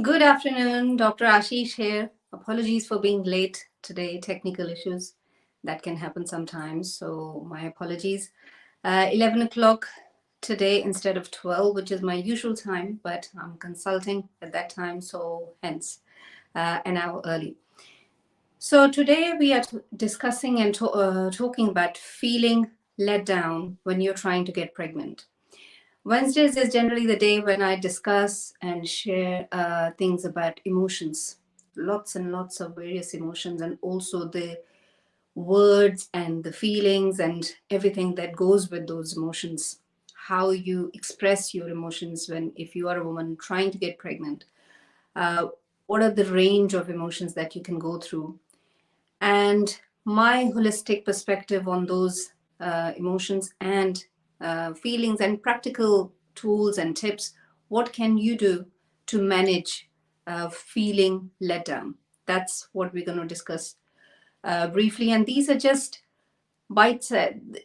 Good afternoon, Dr. Ashish here. Apologies for being late today, technical issues that can happen sometimes. So, my apologies. 11 o'clock today instead of 12, which is my usual time, but I'm consulting at that time, so hence an hour early. So, today we are discussing and talking about feeling let down when you're trying to get pregnant. Wednesdays is generally the day when I discuss and share things about emotions, lots and lots of various emotions, and also the words and the feelings and everything that goes with those emotions. How you express your emotions when, if you are a woman trying to get pregnant, uh, what are the range of emotions that you can go through, and my holistic perspective on those emotions and feelings and practical tools and tips. What can you do to manage feeling let down? That's what we're going to discuss briefly. And these are just bites.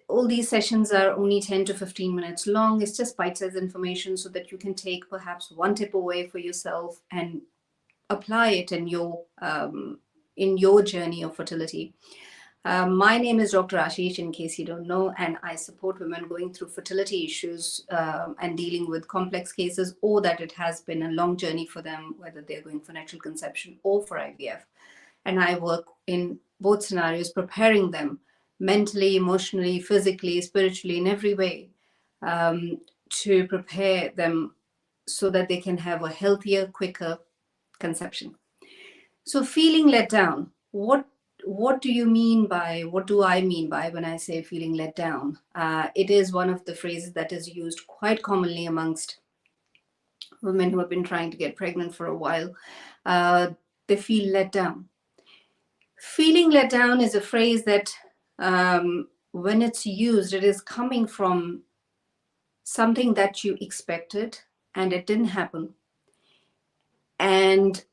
All these sessions are only 10 to 15 minutes long. It's just bite-sized information so that you can take perhaps one tip away for yourself and apply it in your journey of fertility. My name is Dr. Ashish, in case you don't know, and I support women going through fertility issues and dealing with complex cases, or that it has been a long journey for them, whether they're going for natural conception or for IVF. And I work in both scenarios, preparing them mentally, emotionally, physically, spiritually, in every way, to prepare them so that they can have a healthier, quicker conception. So feeling let down, what do you mean by, what do I mean by when I say feeling let down? It is one of the phrases that is used quite commonly amongst women who have been trying to get pregnant for a while. Uh, they feel let down. Feeling let down is a phrase that, when it's used, it is coming from something that you expected and it didn't happen. And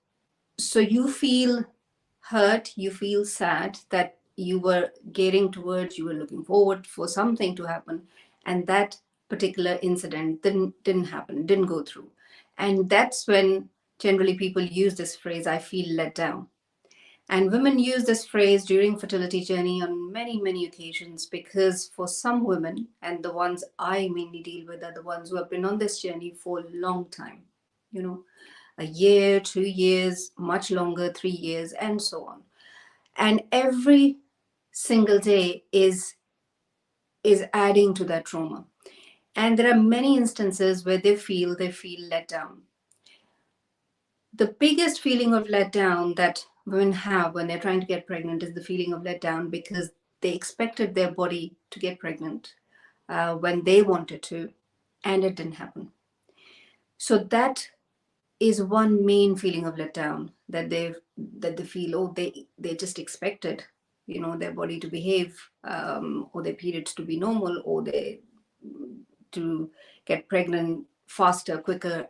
so you feel hurt, you feel sad that you were getting towards, you were looking forward for something to happen, and that particular incident didn't happen, didn't go through. And that's when generally people use this phrase, I feel let down. And women use this phrase during fertility journey on many, many occasions, because for some women, and the ones I mainly deal with are the ones who have been on this journey for a long time, you know, a year, 2 years, much longer, 3 years, and so on. And every single day is adding to that trauma. And there are many instances where they feel let down. The biggest feeling of let down that women have when they're trying to get pregnant is the feeling of let down because they expected their body to get pregnant when they wanted to, and it didn't happen. So that is one main feeling of letdown, that they feel, oh, they just expected, their body to behave, or their periods to be normal, or they to get pregnant faster, quicker,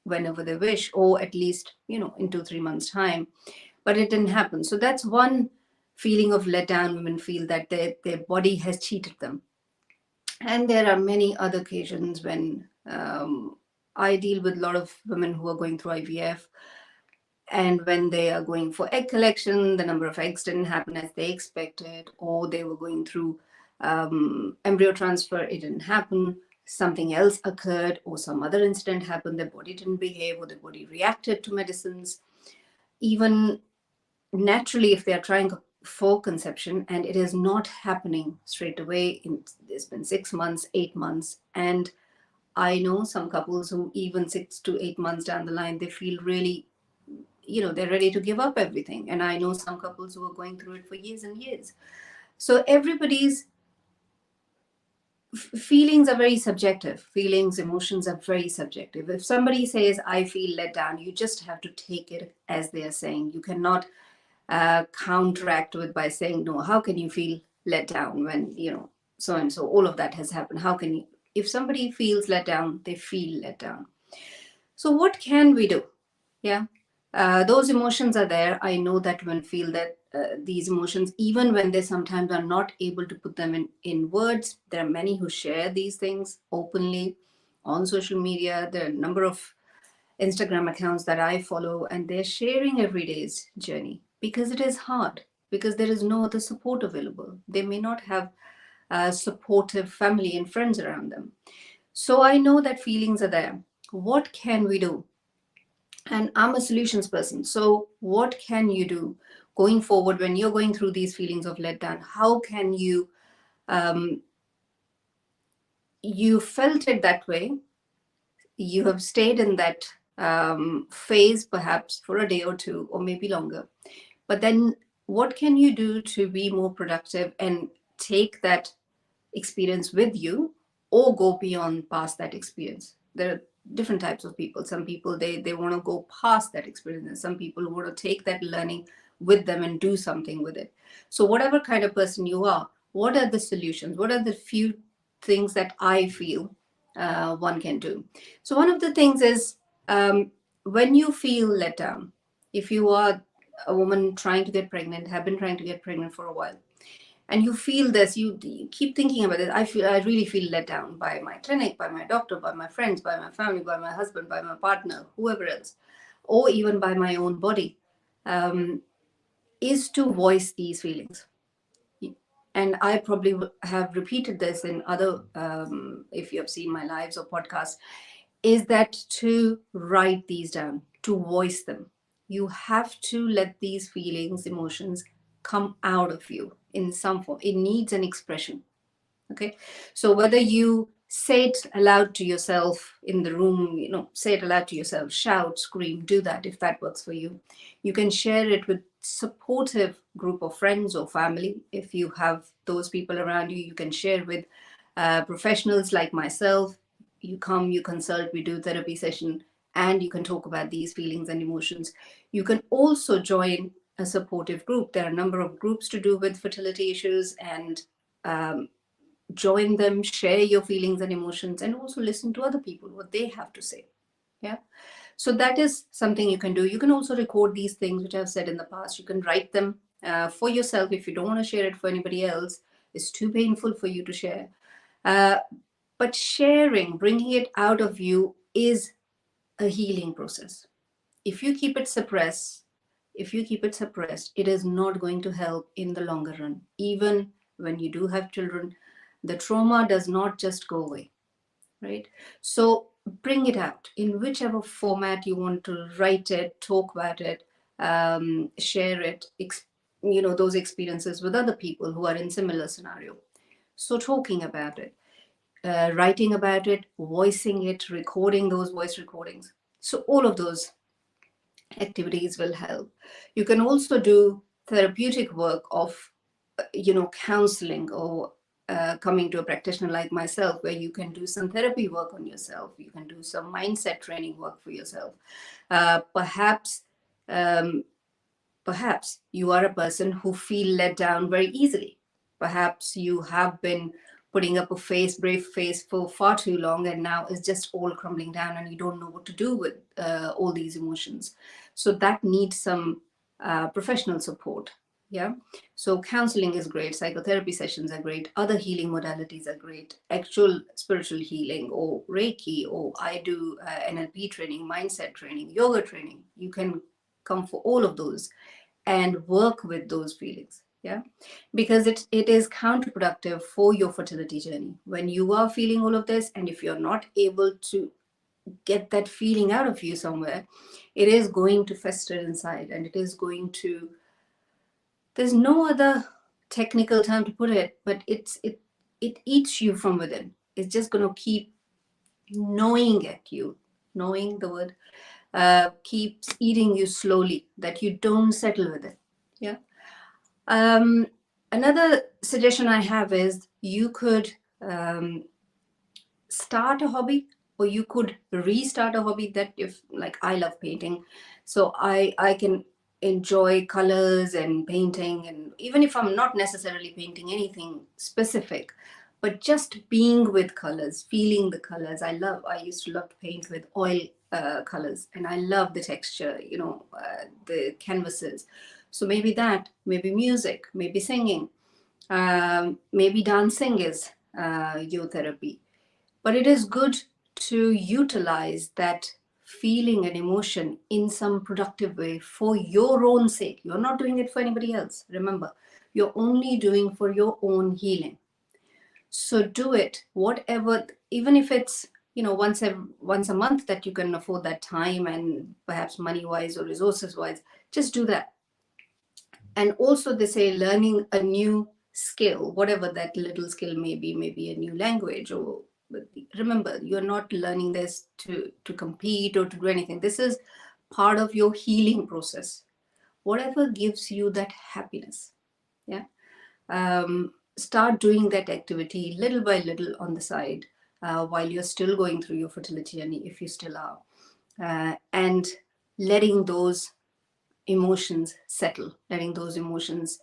whenever they wish, or at least in 2-3 months time, but it didn't happen. So that's one feeling of letdown. Women feel that their body has cheated them. And there are many other occasions when I deal with a lot of women who are going through IVF, and when they are going for egg collection, the number of eggs didn't happen as they expected, or they were going through embryo transfer, it didn't happen. Something else occurred, or some other incident happened, their body didn't behave, or their body reacted to medicines. Even naturally, if they are trying for conception and it is not happening straight away, there's been 6 months, 8 months, and I know some couples who even 6 to 8 months down the line, they feel really, they're ready to give up everything. And I know some couples who are going through it for years and years. So everybody's feelings are very subjective. Feelings, emotions are very subjective. If somebody says, I feel let down, you just have to take it as they are saying. You cannot counteract with by saying, no, how can you feel let down when, so and so, all of that has happened. How can you? If somebody feels let down, they feel let down. So what can we do? Yeah. Those emotions are there. I know that women feel that these emotions, even when they sometimes are not able to put them in words. There are many who share these things openly on social media. There are a number of Instagram accounts that I follow, and they're sharing every day's journey because it is hard, because there is no other support available. They may not have supportive family and friends around them. So I know that feelings are there. What can we do? And I'm a solutions person. So what can you do going forward when you're going through these feelings of letdown? How can you, you felt it that way, you have stayed in that phase perhaps for a day or two or maybe longer, but then what can you do to be more productive and take that experience with you, or go beyond past that experience? There are different types of people. Some people, they want to go past that experience, and some people want to take that learning with them and do something with it. So whatever kind of person you are, what are the solutions? What are the few things that I feel one can do? So one of the things is, when you feel let down, if you are a woman trying to get pregnant, have been trying to get pregnant for a while, and you feel this, you keep thinking about it. I really feel let down by my clinic, by my doctor, by my friends, by my family, by my husband, by my partner, whoever else, or even by my own body, um, is to voice these feelings. And I probably have repeated this in other, if you have seen my lives or podcasts, is that to write these down, to voice them. You have to let these feelings, emotions come out of you in some form. It needs an expression. Okay. So whether you say it aloud to yourself in the room, say it aloud to yourself, shout, scream, do that if that works for you. You can share it with supportive group of friends or family. If you have those people around you, you can share with professionals like myself. You come, you consult, we do therapy session, and you can talk about these feelings and emotions. You can also join a supportive group. There are a number of groups to do with fertility issues, and join them, share your feelings and emotions, and also listen to other people, what they have to say. Yeah. So that is something you can do. You can also record these things, which I've said in the past. You can write them for yourself if you don't want to share it for anybody else. It's too painful for you to share. Uh, but sharing, bringing it out of you, is a healing process. If you keep it suppressed, it is not going to help in the longer run. Even when you do have children, the trauma does not just go away, right? So bring it out in whichever format you want to write it, talk about it, share it, those experiences with other people who are in similar scenario. So talking about it, writing about it, voicing it, recording those voice recordings. So all of those activities will help. You can also do therapeutic work of, counseling, or coming to a practitioner like myself, where you can do some therapy work on yourself. You can do some mindset training work for yourself. Perhaps, um, perhaps you are a person who feel let down very easily. Perhaps you have been putting up a brave face for far too long, and now it's just all crumbling down and you don't know what to do with all these emotions. So that needs some professional support. Yeah. So counseling is great. Psychotherapy sessions are great. Other healing modalities are great. Actual spiritual healing, or Reiki, or I do NLP training, mindset training, yoga training. You can come for all of those and work with those feelings. Yeah. Because it is counterproductive for your fertility journey when you are feeling all of this, and if you're not able to get that feeling out of you somewhere, it is going to fester inside, and it is going to, there's no other technical term to put it, but it eats you from within. It's just going to keep gnawing at you. Knowing the word, keeps eating you slowly, that you don't settle with it. Yeah. um, Another suggestion I have is, you could start a hobby, or you could restart a hobby. That, if, like, I love painting, so I can enjoy colors and painting, and even if I'm not necessarily painting anything specific, but just being with colors, feeling the colors. I used to love to paint with oil colors, and I love the texture, the canvases. So maybe that, maybe music, maybe singing, maybe dancing is your therapy. But it is good to utilize that feeling an emotion in some productive way for your own sake. You're not doing it for anybody else. Remember, you're only doing for your own healing. So do it, whatever, even if it's, once a month that you can afford that time and perhaps money wise or resources wise, just do that. And also they say learning a new skill, whatever that little skill may be, maybe a new language, or remember, you're not learning this to compete or to do anything. This is part of your healing process. Whatever gives you that happiness, yeah. Start doing that activity little by little on the side, while you're still going through your fertility journey, if you still are, and letting those emotions settle, letting those emotions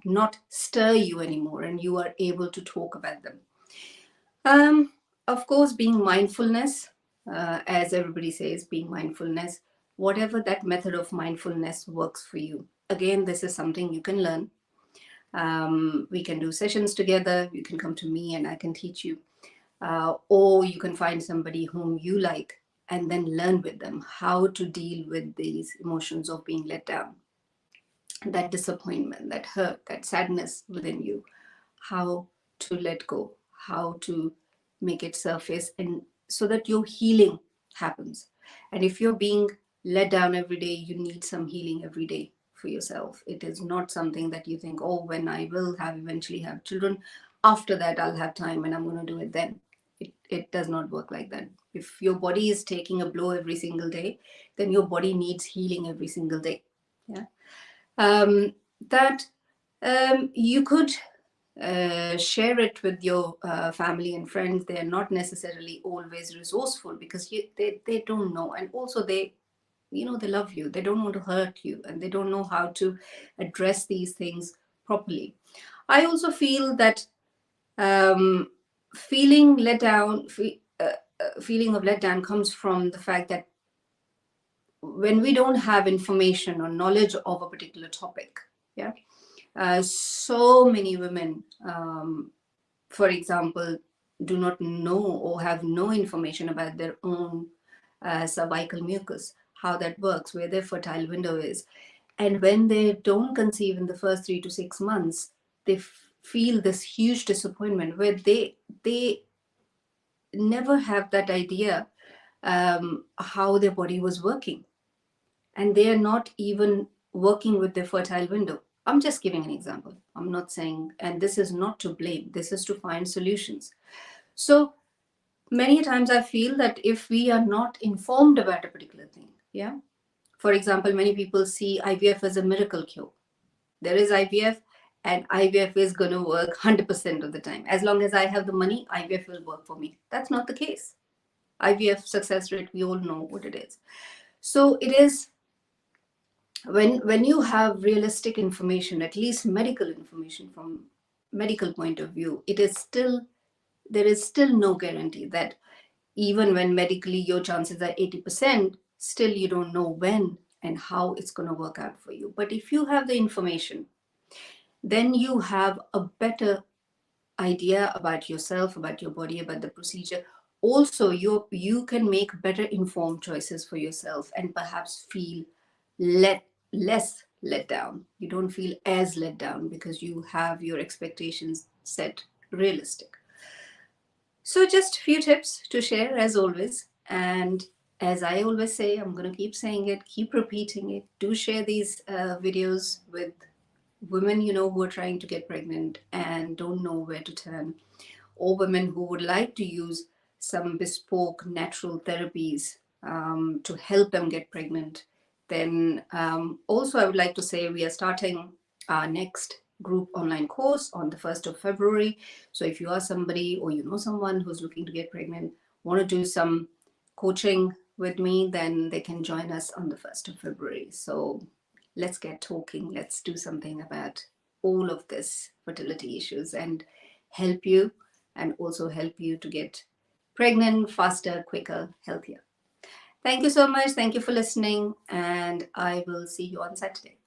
not stir you anymore, and you are able to talk about them. Of course, being mindfulness, as everybody says, being mindfulness, whatever that method of mindfulness works for you. Again, this is something you can learn. We can do sessions together. You can come to me and I can teach you. Or you can find somebody whom you like and then learn with them how to deal with these emotions of being let down, that disappointment, that hurt, that sadness within you, how to let go, how to make it surface, and so that your healing happens. And if you're being let down every day, you need some healing every day for yourself. It is not something that you think, oh, when I will have eventually have children, after that I'll have time and I'm going to do it then. It does not work like that. If your body is taking a blow every single day, then your body needs healing every single day. Yeah. That you could share it with your family and friends. They are not necessarily always resourceful because they don't know, and also they they love you, they don't want to hurt you, and they don't know how to address these things properly. I also feel that feeling let down, feeling of letdown comes from the fact that when we don't have information or knowledge of a particular topic, yeah, so many women, for example, do not know or have no information about their own cervical mucus, how that works, where their fertile window is. And when they don't conceive in the first 3 to 6 months, they feel this huge disappointment where they never have that idea how their body was working, and they are not even working with their fertile window. I'm just giving an example. I'm not saying, and this is not to blame, this is to find solutions. So many times I feel that if we are not informed about a particular thing, yeah, for example, many people see IVF as a miracle cure. There is IVF, and IVF is going to work 100% of the time. As long as I have the money, IVF will work for me. That's not the case. IVF success rate, we all know what it is. So it is, when you have realistic information, at least medical information from medical point of view, it is still, there is still no guarantee that even when medically your chances are 80%, still you don't know when and how it's going to work out for you. But if you have the information, then you have a better idea about yourself, about your body, about the procedure. Also, you can make better informed choices for yourself and perhaps feel less let down. You don't feel as let down because you have your expectations set realistic. So just a few tips to share as always. And as I always say, I'm going to keep saying it, keep repeating it. Do share these videos with women who are trying to get pregnant and don't know where to turn, or women who would like to use some bespoke natural therapies to help them get pregnant. Then also I would like to say we are starting our next group online course on the 1st of February. So if you are somebody or you know someone who's looking to get pregnant, want to do some coaching with me, then they can join us on the 1st of February. So let's get talking. Let's do something about all of this fertility issues and help you, and also help you to get pregnant faster, quicker, healthier. Thank you so much. Thank you for listening, and I will see you on Saturday.